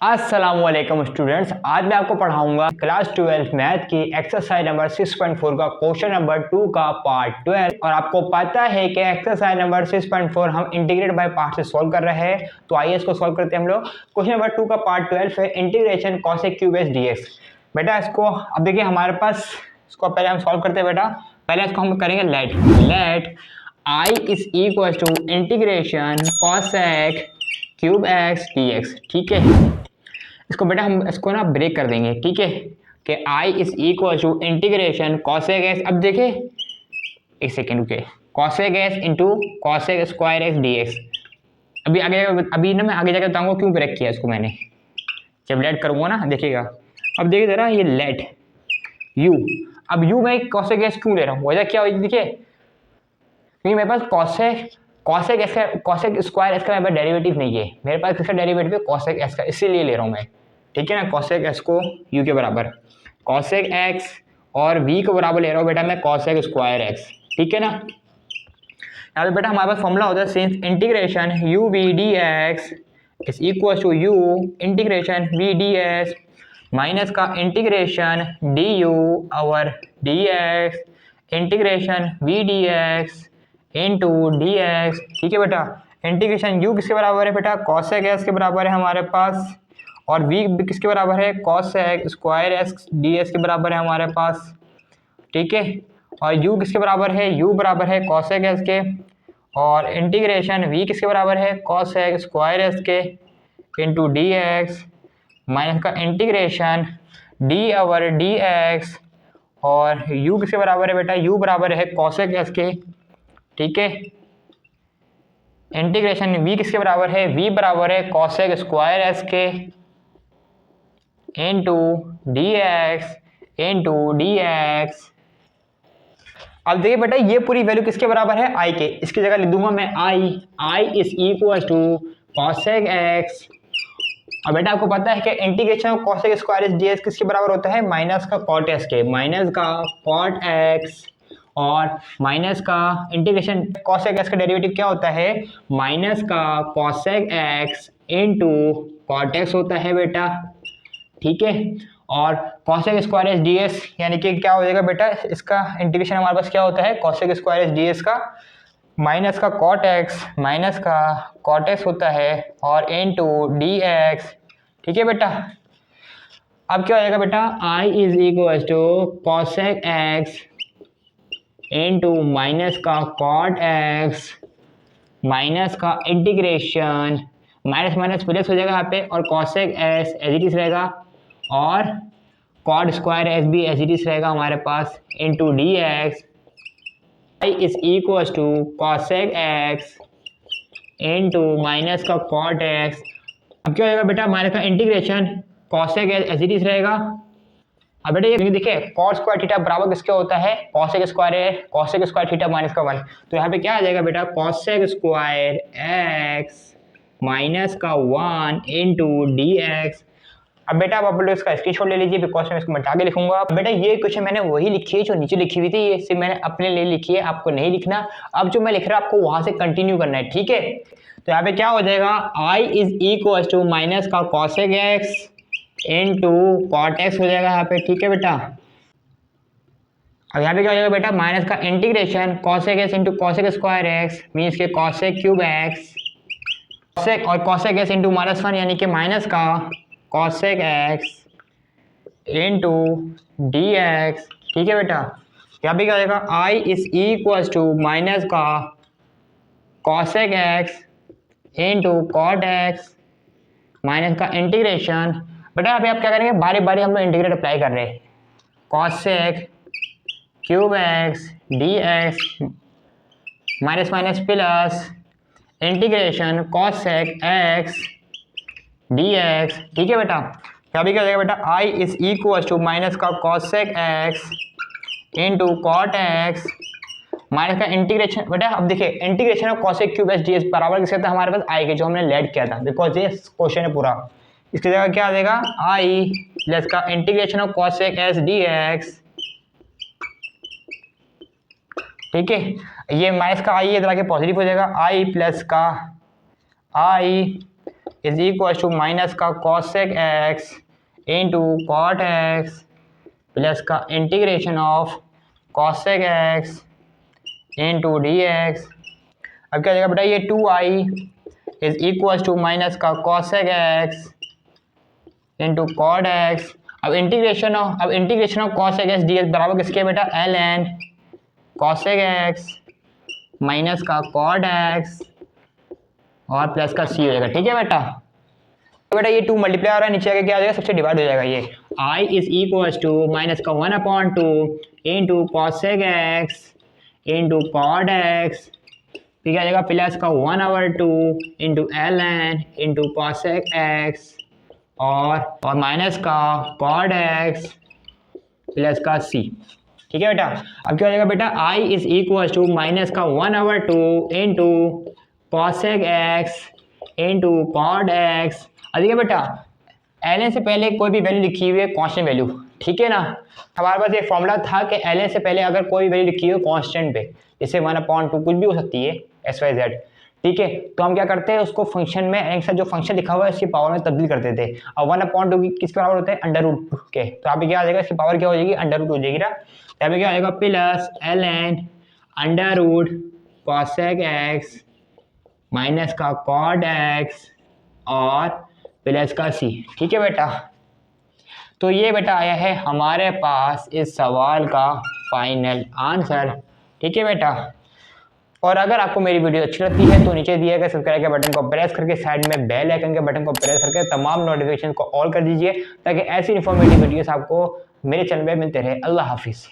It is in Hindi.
अस्सलामुअलैकुम स्टूडेंट्स, आज मैं आपको पढ़ाऊंगा क्लास 12 मैथ की एक्सरसाइज नंबर 6.4 का क्वेश्चन नंबर 2 का पार्ट 12। और आपको पता है कि एक्सरसाइज नंबर 6.4 हम इंटीग्रेट बाय पार्ट से सॉल्व कर रहे हैं। तो आइए इसको सॉल्व करते हैं हम लोग। क्वेश्चन नंबर 2 का पार्ट 12 है integration cosec cube S d x. बेटा इसको अब देखिए हमारे पास, इसको पहले हम सॉल्व करते हैं बेटा। पहले इसको हम करेंगे let I is equal to integration cosec cube x d x. ठीक है, इसको बेटा हम इसको ना ब्रेक कर देंगे। ठीक है, कि I is equal to integration cosec x. अब देखिए एक सेकेंड रुके, cosec x into cosec square x d x. अभी ना मैं आगे जाकर बताऊंगा क्यों ब्रेक किया इसको मैंने, जब लेट करूंगा ना देखिएगा। अब देखिए जरा ये लेट यू, अब यू मैं कॉसेक एक्स क्यों ले रहा हूँ, वजह क्या हुई देखिए, क्योंकि मेरे पास कॉसेक एक्स का कॉसेक स्क्वायर एक्स का मेरे पास डेरिवेटिव नहीं है। मेरे पास किसका डेरिवेटिव है, कॉसेक एक्स का, इसीलिए ले रहा हूँ मैं। ठीक है ना, कॉसेक एक्स को यू के बराबर कॉसेक एक्स और वी के बराबर ले रहा हूँ बेटा मैं कॉसेक स्क्वायर एक्स। ठीक है ना, यहाँ पे बेटा हमारे पास फॉर्मूला होता है since integration u v d x is equal to u integration v d x minus का इंटीग्रेशन डी यू और d x integration v d x into d x. ठीक है बेटा, इंटीग्रेशन यू किसके बराबर है बेटा, कॉसेक एक्स के बराबर है हमारे पास, और वी किसके बराबर है, cosec square x d x के बराबर है हमारे पास। ठीक है, और u किसके बराबर है, u बराबर है कॉसेक एक्स के, और इंटीग्रेशन v किसके बराबर है, कॉसेक स्क्वायर एक्स के इंटू डी एक्स माइनस का integration d over D x, और u किसके बराबर है बेटा, u बराबर है कॉसेक एक्स के। ठीक है, इंटीग्रेशन v किसके बराबर है, v बराबर है कॉसेक स्क्वायर एक्स के into d x into d x. अब देखिए बेटा ये पूरी वैल्यू किसके बराबर है, आई के, इसकी जगह लिख दूंगा मैं I is equal to cosec x. और बेटा आपको पता है कि integration of cosec square x dx किसके बराबर होता है, माइनस का कॉट एक्स के, माइनस का कॉट एक्स और माइनस का इंटीग्रेशन कॉसेक एक्स का डेरिवेटिव क्या होता है, माइनस का cosec x into cot x होता है बेटा। ठीक है, और cosec square s d s यानी कि क्या हो जाएगा बेटा, इसका इंटीग्रेशन हमारे पास क्या होता है, cosec square s d S का माइनस का कॉट एक्स माइनस का कॉट एक्स होता है और इनटू डी एक्स। ठीक है बेटा, अब क्या हो जाएगा बेटा, I is equal to cosec x into minus का कॉट एक्स माइनस का इंटीग्रेशन माइनस माइनस प्लस हो जाएगा यहाँ पे, और cosec s as it is रहेगा और cot square s b as it is रहेगा हमारे पास into d x. I is equal to cosec x into minus का कॉट एक्स। अब क्या हो जाएगा बेटा, माइनस का integration cosec as it is रहेगा। अब बेटा ये देखिए कॉट स्क्वायर थीटा बराबर किसके होता है, कॉसेक स्क्वायर थीटा माइनस का 1। तो यहाँ पे क्या आ जाएगा बेटा, कॉसेक स्क्वायर एक्स माइनस का 1 इंटू डी एक्स। अब बेटा आप लोग इसका स्क्रीनशॉट ले लीजिए, बिकॉज मैं इसको मिटा के लिखूंगा। बेटा ये क्वेश्चन मैंने वही लिखी है जो नीचे लिखी हुई थी, ये सिर्फ मैंने अपने लिए लिखी है, आपको नहीं लिखना। अब जो मैं लिख रहा हूँ आपको वहां से कंटिन्यू करना है। ठीक है, तो यहाँ पे क्या हो जाएगा, I is equal to minus का cosec x into cot x हो जाएगा यहाँ पे। ठीक है बेटा, अब यहाँ पे क्या हो जाएगा बेटा, माइनस का integration cosec x into cosec square x means के कॉसेक क्यूब एक्स, कॉसेक और कॉसेक एक्स इंटू -1 यानी कि माइनस का cosec x into d x. ठीक है बेटा, यहाँ पे क्या हो जाएगा, I is equal to minus का cosec x into cot x minus का इंटीग्रेशन। बेटा यहाँ पे आप क्या करेंगे, बारी बारी हम लोग इंटीग्रेट अप्लाई कर रहे हैं, cosec cube x d x minus minus plus integration cosec x d x. ठीक है बेटा, क्या भी क्या हो जाएगा बेटा, I is equal to minus का cosec x into cot x minus का इंटीग्रेशन। बेटा अब देखिए integration of cosec cube s d x बराबर किसके था हमारे पास, आई के, जो हमने लेट किया था, बिकॉज ये क्वेश्चन है पूरा। इसकी जगह क्या आ जाएगा, आई प्लस का integration of cosec S d x. ठीक है, ये माइनस का आई इधर आके पॉजिटिव हो जाएगा, आई प्लस का I is equal to minus का cosec x into cot x plus का integration of cosec x into d x. अब क्या हो जाएगा बेटा, ये 2i is equal to minus का cosec x into cot x. अब integration of cosec x d x बराबर किसके बेटा, L N cosec x minus का कॉट एक्स और प्लस का सी हो जाएगा। ठीक है बेटा, तो बेटा ये 2 मल्टीप्लाई हो रहा है, नीचे आके क्या हो जाएगा, सबसे डिवाइड हो जाएगा। ये i is equal to minus का 1/2 into cosec x into cot x, फिर क्या आ जाएगा प्लस का 1/2 into l n into cosec x और माइनस का कॉट एक्स प्लस का सी। ठीक है बेटा, अब क्या हो जाएगा बेटा, i is equal to minus का 1/2 into cosec x into cot x. ठीक है बेटा, एल से पहले कोई भी वैल्यू लिखी हुई है कांस्टेंट वैल्यू, ठीक है ना। हमारे पास एक फॉर्मूला था कि एल से पहले अगर कोई वैल्यू लिखी हो कांस्टेंट पे, जैसे 1/2 कुछ भी हो सकती है XYZ, ठीक है, तो हम क्या करते हैं उसको फंक्शन में एक साथ जो फंक्शन लिखा हुआ है इसकी पावर में तब्दील कर देते हैं। और 1/2 की किसके बराबर होते हैं, √2 के, तो यहाँ पे क्या आ जाएगा, इसकी पावर क्या हो जाएगी, √2 हो जाएगी ना। यहाँ पे क्या आ जाएगा plus ln √ cosec x minus का कॉट एक्स और प्लस का सी। ठीक है बेटा, तो ये बेटा आया है हमारे पास इस सवाल का फाइनल आंसर। ठीक है बेटा, और अगर आपको मेरी वीडियो अच्छी लगती है तो नीचे दिए गए सब्सक्राइब के बटन को प्रेस करके साइड में बेल आइकन के बटन को प्रेस करके तमाम नोटिफिकेशन को ऑल कर दीजिए ताकि ऐसी इन्फॉर्मेटिव वीडियोस आपको मेरे चैनल पे मिलते रहे। अल्लाह हाफिज़।